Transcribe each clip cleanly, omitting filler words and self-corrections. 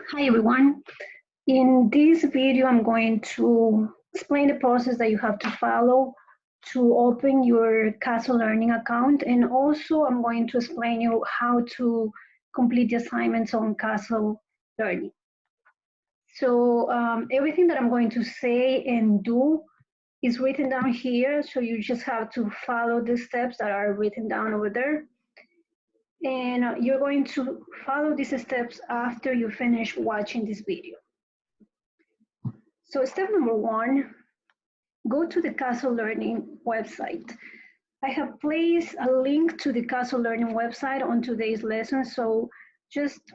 Hi everyone. In this video, I'm going to explain the process that you have to follow to open your Castle Learning account, and also I'm going to explain you how to complete the assignments on Castle Learning. So everything that I'm going to say and do is written down here, so you just have to follow the steps that are written down over there. And you're going to follow these steps after you finish watching this video. So step number one, go to the Castle Learning website. I have placed a link to the Castle Learning website on today's lesson, so just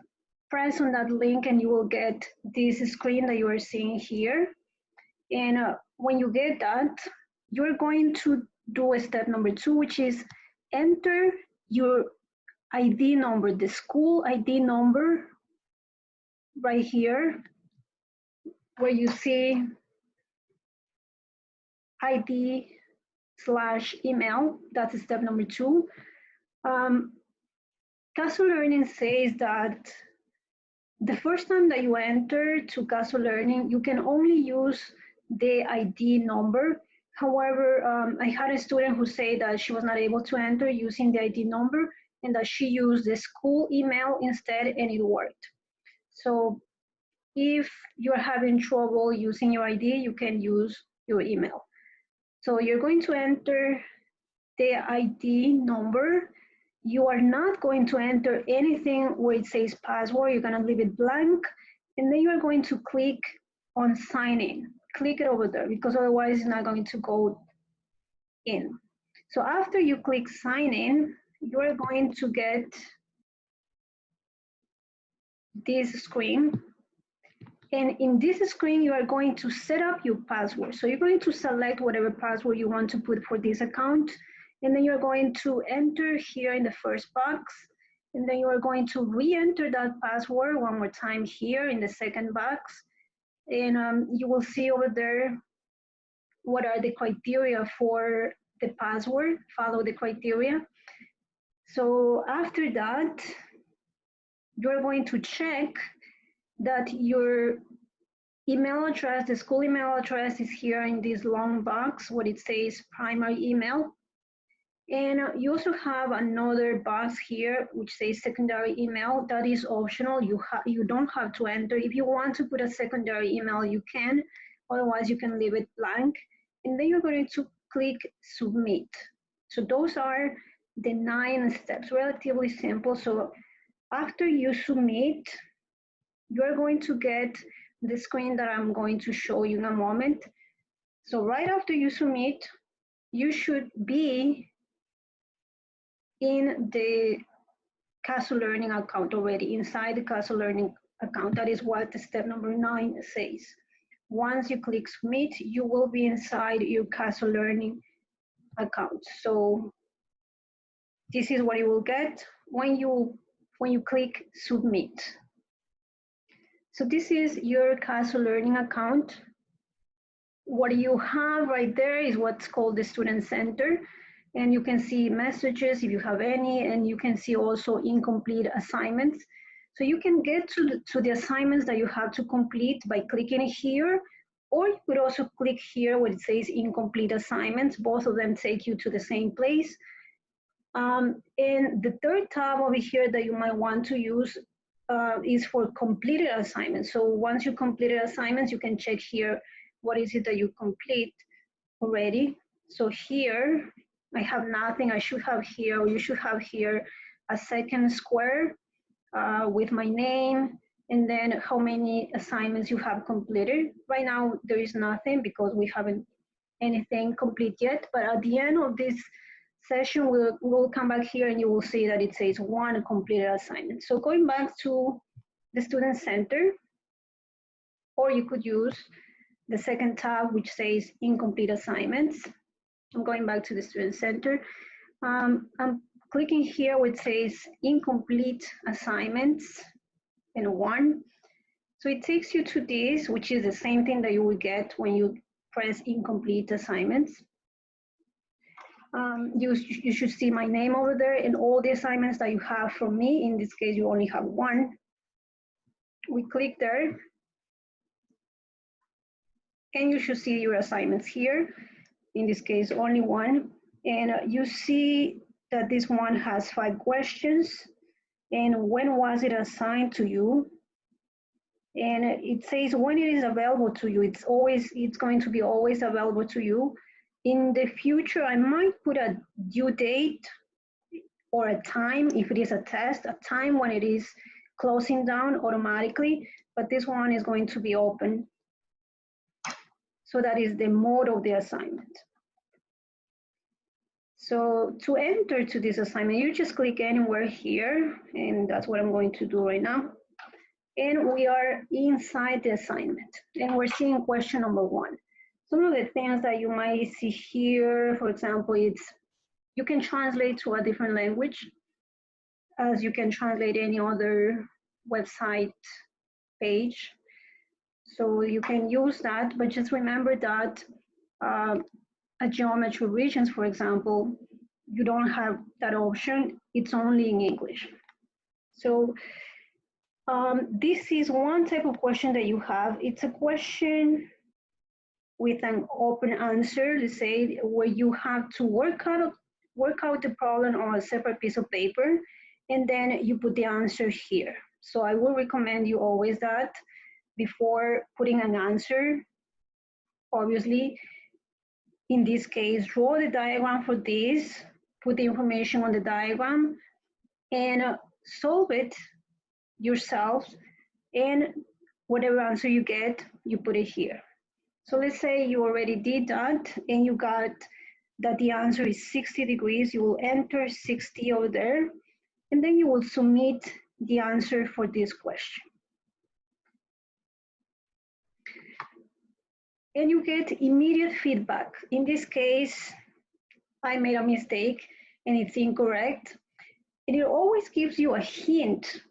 press on that link and you will get this screen that you are seeing here. And when you get that, you're going to do a step number two, which is enter your ID number, the school ID number right here, where you see ID/email. That's step number two. Castle Learning says that the first time that you enter to Castle Learning, you can only use the ID number. However, I had a student who said that she was not able to enter using the ID number and that she used the school email instead and it worked. So if you're having trouble using your ID, you can use your email. So you're going to enter the ID number. You are not going to enter anything where it says password. You're going to leave it blank. And then you're going to click on sign in. Click it over there because otherwise it's not going to go in. So after you click sign in, you're going to get this screen. And in this screen, you are going to set up your password. So you're going to select whatever password you want to put for this account. And then you're going to enter here in the first box. And then you are going to re-enter that password one more time here in the second box. And you will see over there what are the criteria for the password. Follow the criteria. So after that, you're going to check that your email address, the school email address is here in this long box where it says primary email. And you also have another box here which says secondary email. That is optional. You don't have to enter. If you want to put a secondary email, you can. Otherwise, you can leave it blank. And then you're going to click submit. So those are the 9 steps, relatively simple. So after you submit, you're going to get the screen that I'm going to show you in a moment. So right after you submit, you should be in the Castle Learning account already, inside the Castle Learning account. That is what the step number 9 says. Once you click submit, you will be inside your Castle Learning account. So this is what you will get when you click submit. So this is your Castle Learning account. What you have right there is what's called the Student Center. And you can see messages if you have any, and you can see also incomplete assignments. So you can get to the assignments that you have to complete by clicking here, or you could also click here where it says incomplete assignments. Both of them take you to the same place. And the third tab over here that you might want to use is for completed assignments. So once you completed assignments, you can check here what is it that you complete already. So here, I have nothing. I should have here, or you should have here, a second square with my name, and then how many assignments you have completed. Right now, there is nothing because we haven't anything complete yet, but at the end of this session, we'll come back here and you will see that it says 1 completed assignment. So going back to the Student Center, or you could use the second tab, which says incomplete assignments. I'm going back to the Student Center. I'm clicking here where it says incomplete assignments and 1. So it takes you to this, which is the same thing that you will get when you press incomplete assignments. You should see my name over there and all the assignments that you have from me. In this case, you only have 1. We click there, and you should see your assignments here. In this case, only one. And you see that this one has 5 questions. And when was it assigned to you? And it says when it is available to you. It's going to be always available to you. In the future, I might put a due date or a time, if it is a test, a time when it is closing down automatically, but this one is going to be open. So that is the mode of the assignment. So to enter to this assignment, you just click anywhere here, and that's what I'm going to do right now. And we are inside the assignment, and we're seeing question number 1. Some of the things that you might see here, for example, it's you can translate to a different language, as you can translate any other website page. So you can use that, but just remember that a geometry regions, for example, you don't have that option. It's only in English. So this is one type of question that you have. It's a question with an open answer, let's say, where you have to work out the problem on a separate piece of paper, and then you put the answer here. So I will recommend you always that before putting an answer, obviously, in this case, draw the diagram for this, put the information on the diagram, and solve it yourself, and whatever answer you get, you put it here. So let's say you already did that, and you got that the answer is 60 degrees. You will enter 60 over there, and then you will submit the answer for this question. And you get immediate feedback. In this case, I made a mistake and it's incorrect. And it always gives you a hint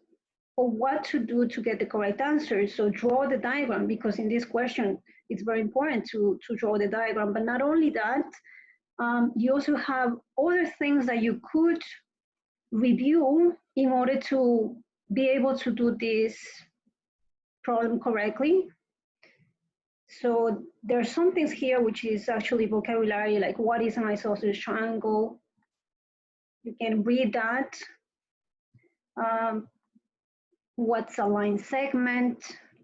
of what to do to get the correct answer. So draw the diagram, because in this question, it's very important to draw the diagram. But not only that, you also have other things that you could review in order to be able to do this problem correctly. So there are some things here which is actually vocabulary, like what is an isosceles triangle? You can read that. What's a line segment?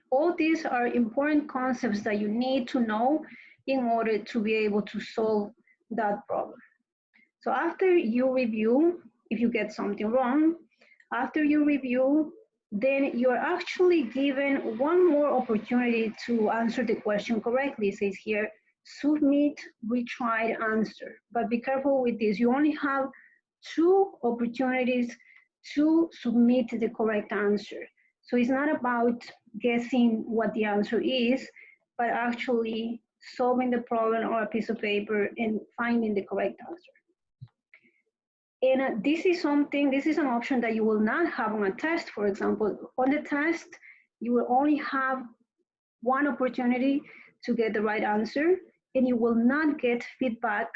All these are important concepts that you need to know in order to be able to solve that problem. So after you review, if you get something wrong, after you review, then you're actually given one more opportunity to answer the question correctly. It says here, submit retried answer. But be careful with this. You only have 2 opportunities to submit the correct answer. So it's not about guessing what the answer is, but actually solving the problem on a piece of paper and finding the correct answer. And this is an option that you will not have on a test, for example. On the test, you will only have one opportunity to get the right answer, and you will not get feedback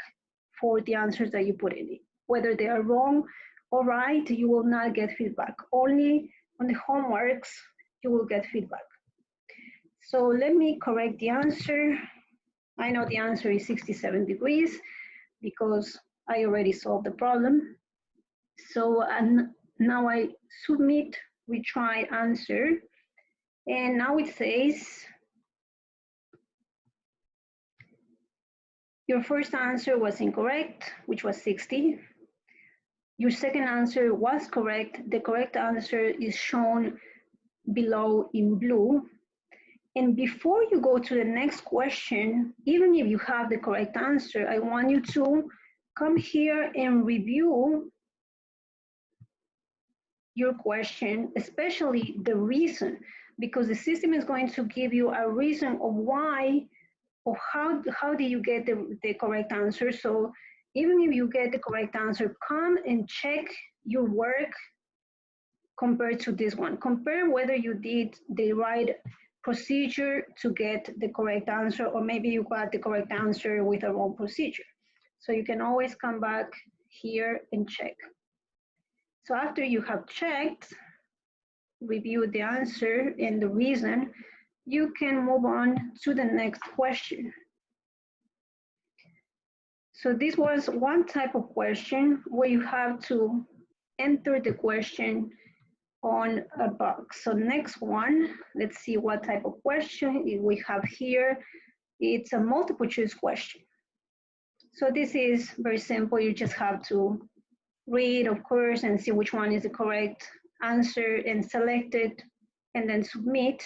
for the answers that you put in. Whether they are wrong or right, you will not get feedback. Only on the homeworks, you will get feedback. So let me correct the answer. I know the answer is 67 degrees because I already solved the problem. So now I submit retry answer, and now it says your first answer was incorrect, which was 60. Your second answer was correct. The correct answer is shown below in blue. And before you go to the next question, even if you have the correct answer, I want you to come here and review your question, especially the reason, because the system is going to give you a reason of why or how do you get the correct answer. So even if you get the correct answer, come and check your work compared to this one. Compare whether you did the right procedure to get the correct answer, or maybe you got the correct answer with a wrong procedure. So you can always come back here and check. So after you have checked, review the answer and the reason, you can move on to the next question. So this was one type of question where you have to enter the question on a box. So next one, let's see what type of question we have here. It's a multiple choice question. So this is very simple. You just have to read, of course, and see which one is the correct answer and select it and then submit.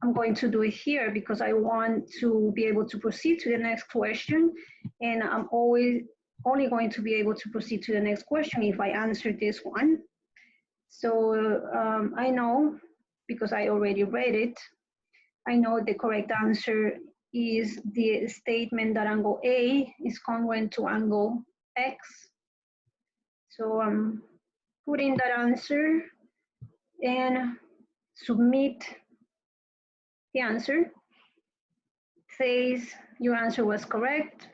I'm going to do it here because I want to be able to proceed to the next question, and I'm always only going to be able to proceed to the next question if I answer this one. So I know, because I already read it, I know the correct answer is the statement that angle A is congruent to angle X. So I'm putting that answer and submit the answer. It says your answer was correct.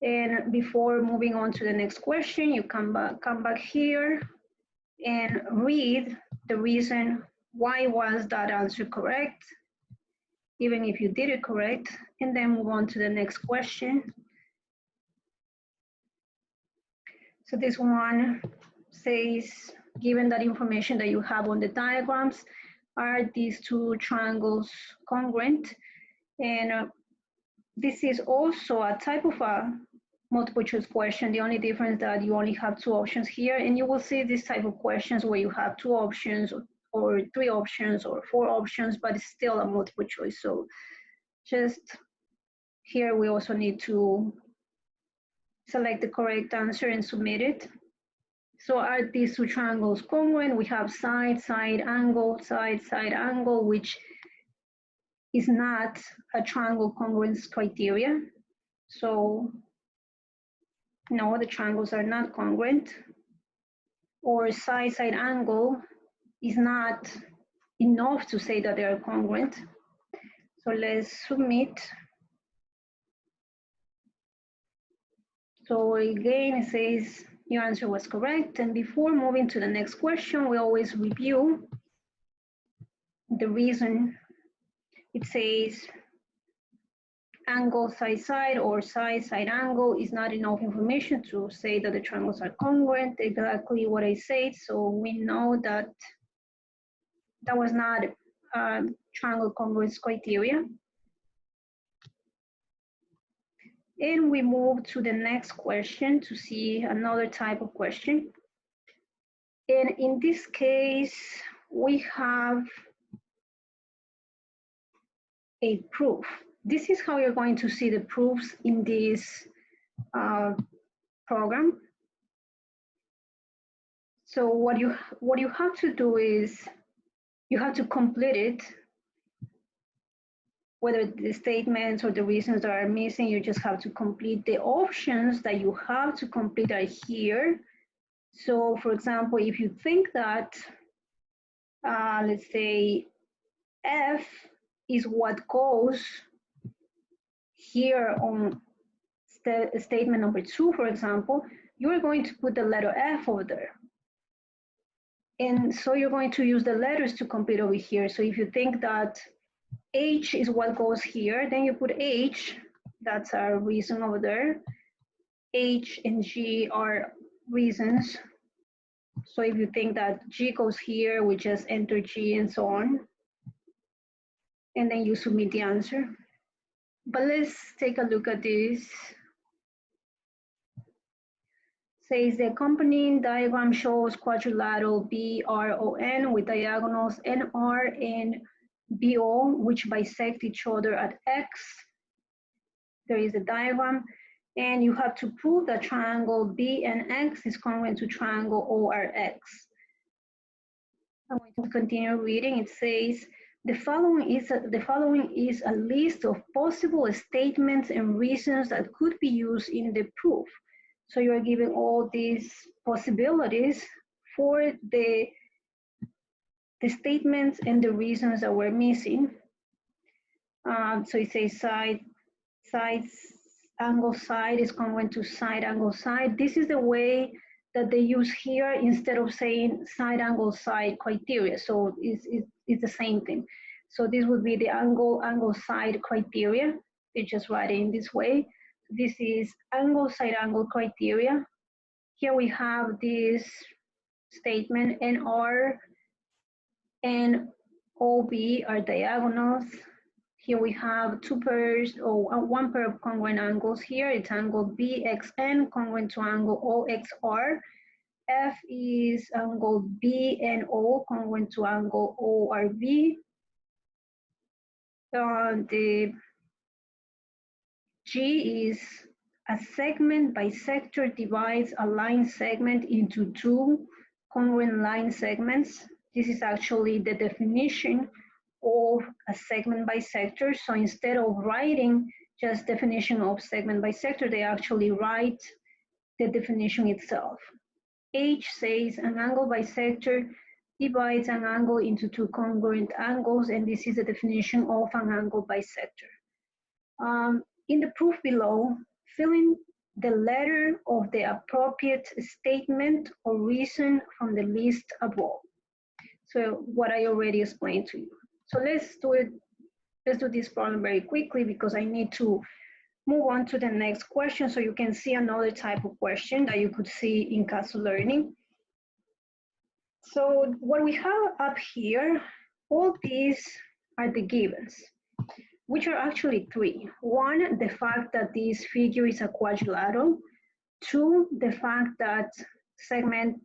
And before moving on to the next question, you come back here and read the reason why was that answer correct, even if you did it correct, and then move on to the next question. So this one says, given that information that you have on the diagrams, are these two triangles congruent? And this is also a type of a multiple choice question. The only difference that you only have two options here, and you will see this type of questions where you have two options or three options or four options, but it's still a multiple choice. So just here we also need to select the correct answer and submit it. So are these two triangles congruent? We have side, side angle, side, side angle, which is not a triangle congruence criteria. So no, the triangles are not congruent. Or side, side angle is not enough to say that they are congruent. So let's submit. So again, it says your answer was correct. And before moving to the next question, we always review the reason. It says angle side side or side side angle is not enough information to say that the triangles are congruent. Exactly what I said. So we know that that was not triangle congruence criteria. And we move to the next question to see another type of question. And in this case, we have a proof. This is how you're going to see the proofs in this program. So what you have to do is you have to complete it. Whether the statements or the reasons that are missing, you just have to complete the options that you have to complete are here. So for example, if you think that, let's say, F is what goes here on statement number 2, for example, you're going to put the letter F over there. And so you're going to use the letters to complete over here. So if you think that H is what goes here, then you put H, that's our reason over there. H and G are reasons. So if you think that G goes here, we just enter G and so on. And then you submit the answer. But let's take a look at this. Says the accompanying diagram shows quadrilateral BRON with diagonals NR and BO, which bisect each other at X. There is a diagram, and you have to prove that triangle BNX is congruent to triangle ORX. I'm going to continue reading. It says, the following is a list of possible statements and reasons that could be used in the proof. So you are given all these possibilities for the statements and the reasons that we're missing. So it says angle side is congruent to side angle side. This is the way that they use here instead of saying side angle side criteria. So it's the same thing. So this would be the angle side criteria. They just write it in this way. This is angle side angle criteria. Here we have this statement, NR and OB are diagonals. Here we have two pairs or one pair of congruent angles here. It's angle BXN congruent to angle OXR. F is angle BNO congruent to angle ORB. The G is a segment bisector divides a line segment into two congruent line segments. This is actually the definition of a segment bisector. So instead of writing just definition of segment bisector, they actually write the definition itself. H says an angle bisector divides an angle into two congruent angles, and this is the definition of an angle bisector. In the proof below, fill in the letter of the appropriate statement or reason from the list above. So what I already explained to you. So let's do this problem very quickly because I need to move on to the next question so you can see another type of question that you could see in CASU Learning. So what we have up here, all these are the givens, which are actually three. One, the fact that this figure is a quadrilateral. Two, the fact that segment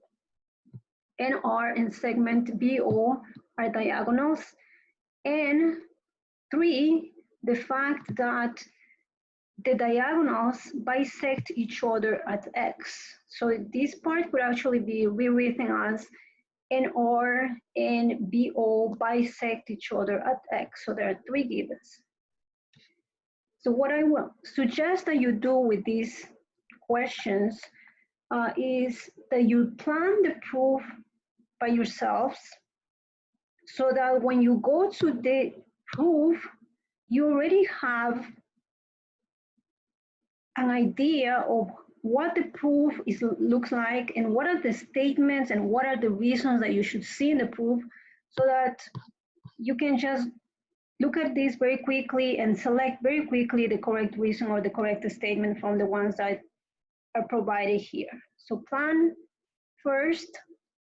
NR and segment BO are diagonals. And three, the fact that the diagonals bisect each other at X. So this part would actually be rewritten as NR and BO bisect each other at X. So there are three givens. So what I will suggest that you do with these questions is that you plan the proof by yourselves so that when you go to the proof, you already have an idea of what the proof looks like and what are the statements and what are the reasons that you should see in the proof so that you can just look at this very quickly and select very quickly the correct reason or the correct statement from the ones that are provided here. So plan first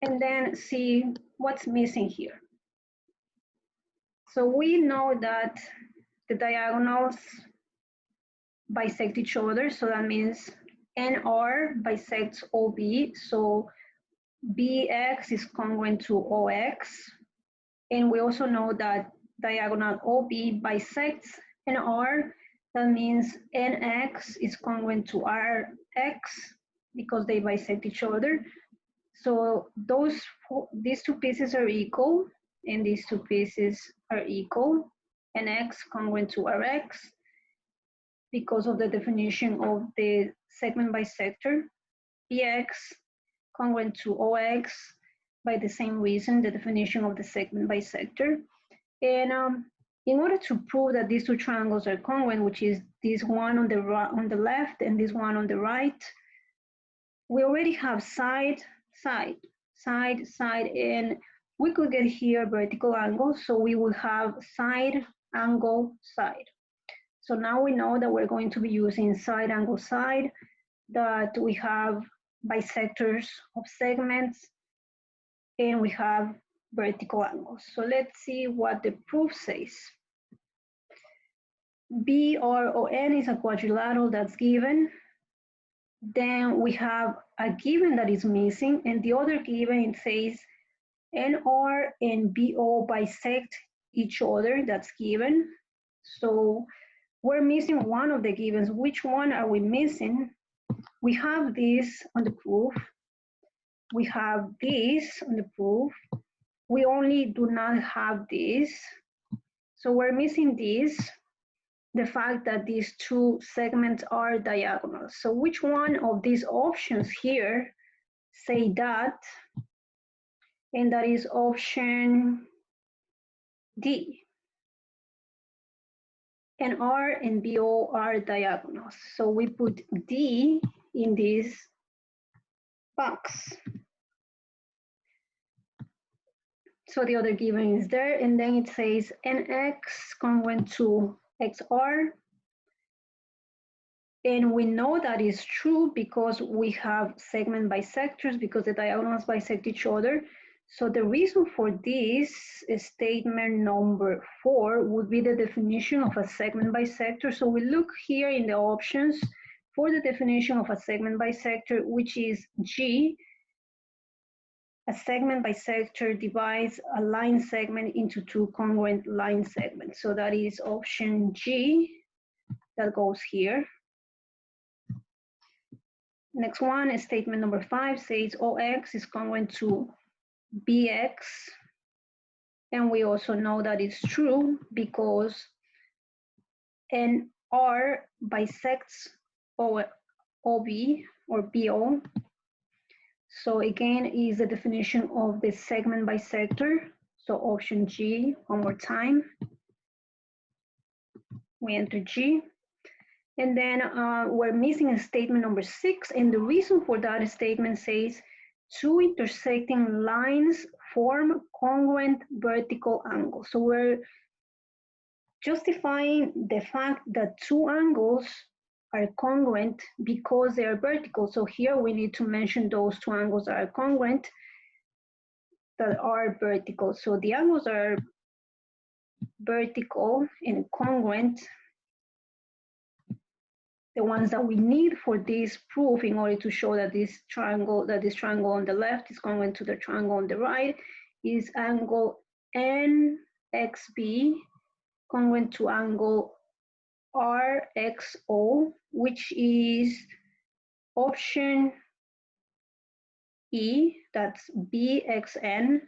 and then see what's missing here. So we know that the diagonals bisect each other, so that means NR bisects OB, so BX is congruent to OX, and we also know that diagonal OB bisects NR, that means NX is congruent to RX because they bisect each other. So these two pieces are equal, and these two pieces are equal, NX congruent to RX, because of the definition of the segment bisector, BX congruent to OX by the same reason, the definition of the segment bisector. And in order to prove that these two triangles are congruent, which is this one on the left and this one on the right, we already have side, side, side, side, and we could get here vertical angle, so we will have side, angle, side. So now we know that we're going to be using side angle side, that we have bisectors of segments, and we have vertical angles. So let's see what the proof says. BRON is a quadrilateral that's given. Then we have a given that is missing, and the other given, it says NR and BO bisect each other, that's given. So we're missing one of the givens. Which one are we missing? We have this on the proof. We have this on the proof. We only do not have this. So we're missing this, the fact that these two segments are diagonal. So which one of these options here say that? And that is option D. NR and BO are diagonals. So we put D in this box. So the other given is there, and then it says nx congruent to xr. And we know that is true because we have segment bisectors, because the diagonals bisect each other. So the reason for this statement number 4 would be the definition of a segment bisector. So we look here in the options for the definition of a segment bisector, which is G. A segment bisector divides a line segment into two congruent line segments. So that is option G that goes here. Next one, statement number 5 says OX is congruent to BX. And we also know that it's true because NR bisects OB or BO. So again, is the definition of the segment bisector. So option G, one more time. We enter G. And then we're missing a statement number 6. And the reason for that statement says, two intersecting lines form congruent vertical angles. So we're justifying the fact that two angles are congruent because they are vertical. So here we need to mention those two angles that are congruent, that are vertical. So the angles are vertical and congruent, the ones that we need for this proof in order to show that this triangle on the left is congruent to the triangle on the right, is angle NXB congruent to angle RXO, which is option E, that's BXN,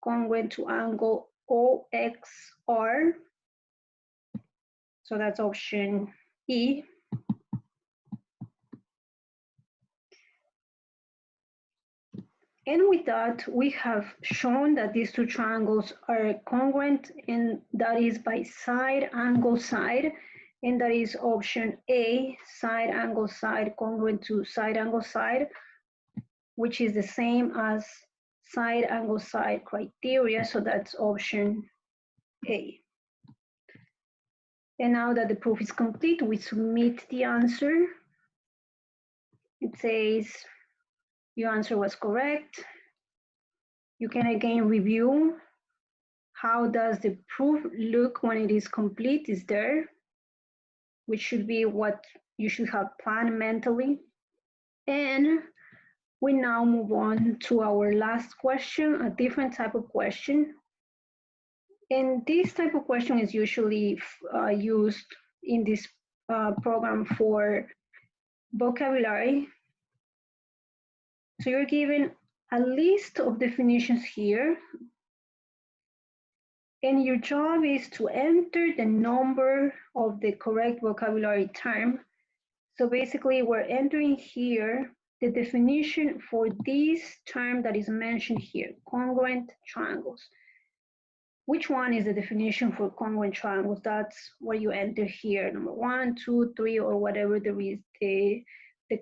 congruent to angle OXR. So that's option E. And with that, we have shown that these two triangles are congruent, and that is by side, angle, side. And that is option A, side, angle, side, congruent to side, angle, side, which is the same as side, angle, side criteria. So that's option A. And now that the proof is complete, we submit the answer. It says your answer was correct. You can again review how does the proof look when it is complete is there, which should be what you should have planned mentally. And we now move on to our last question, a different type of question. And this type of question is usually used in this program for vocabulary. So you're given a list of definitions here, and your job is to enter the number of the correct vocabulary term. So basically, we're entering here the definition for this term that is mentioned here, congruent triangles. Which one is the definition for congruent triangles? That's what you enter here, number 1, 2, 3, or whatever the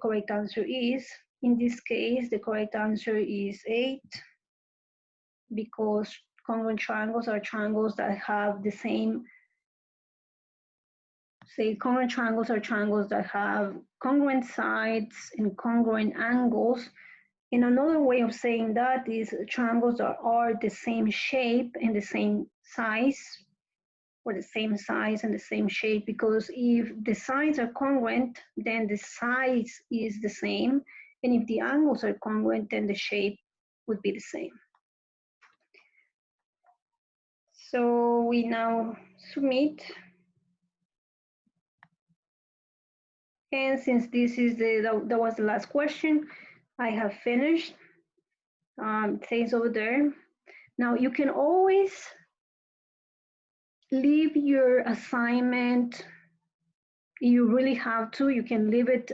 correct answer is. In this case, the correct answer is 8, because congruent triangles are triangles that have the same, congruent triangles are triangles that have congruent sides and congruent angles. And another way of saying that is triangles that are the same shape and the same size, or the same size and the same shape, because if the sides are congruent, then the size is the same. And if the angles are congruent, then the shape would be the same. So we now submit. And since this is that was the last question, I have finished. It says over there. Now you can always leave your assignment. You really have to. You can leave it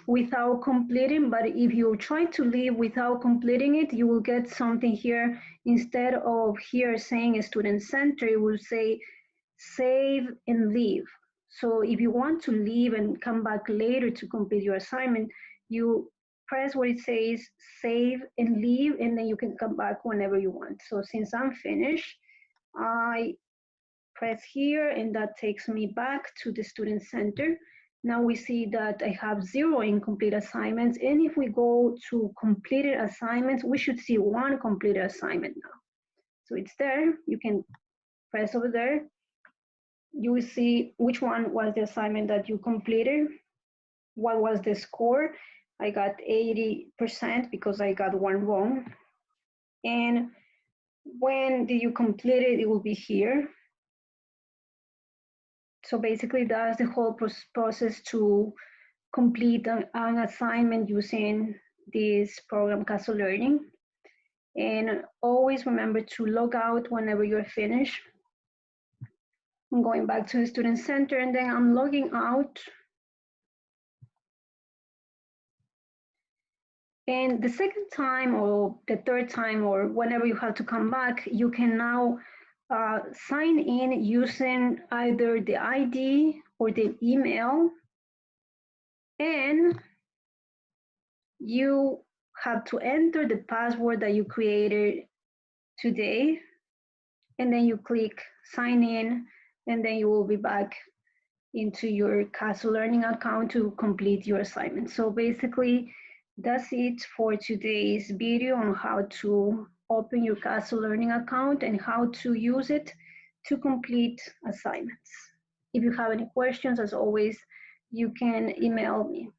without completing, but if you try to leave without completing it, you will get something here. Instead of here saying student center, it will say save and leave. So if you want to leave and come back later to complete your assignment, you press where it says save and leave, and then you can come back whenever you want. So since I'm finished, I press here, and that takes me back to the Student Center. Now we see that I have 0 incomplete assignments, and if we go to completed assignments, we should see 1 completed assignment now. So it's there, you can press over there. You will see which one was the assignment that you completed, what was the score. I got 80% because I got 1 wrong. And when did you complete it, it will be here. So basically that's the whole process to complete an assignment using this program, Castle Learning. And always remember to log out whenever you're finished. I'm going back to the Student Center, and then I'm logging out. And the second time or the third time or whenever you have to come back, you can now sign in using either the ID or the email, and you have to enter the password that you created today, and then you click sign in, and then you will be back into your Castle Learning account to complete your assignment. So basically, that's it for today's video on how to open your Castle Learning account and how to use it to complete assignments. If you have any questions, as always, you can email me.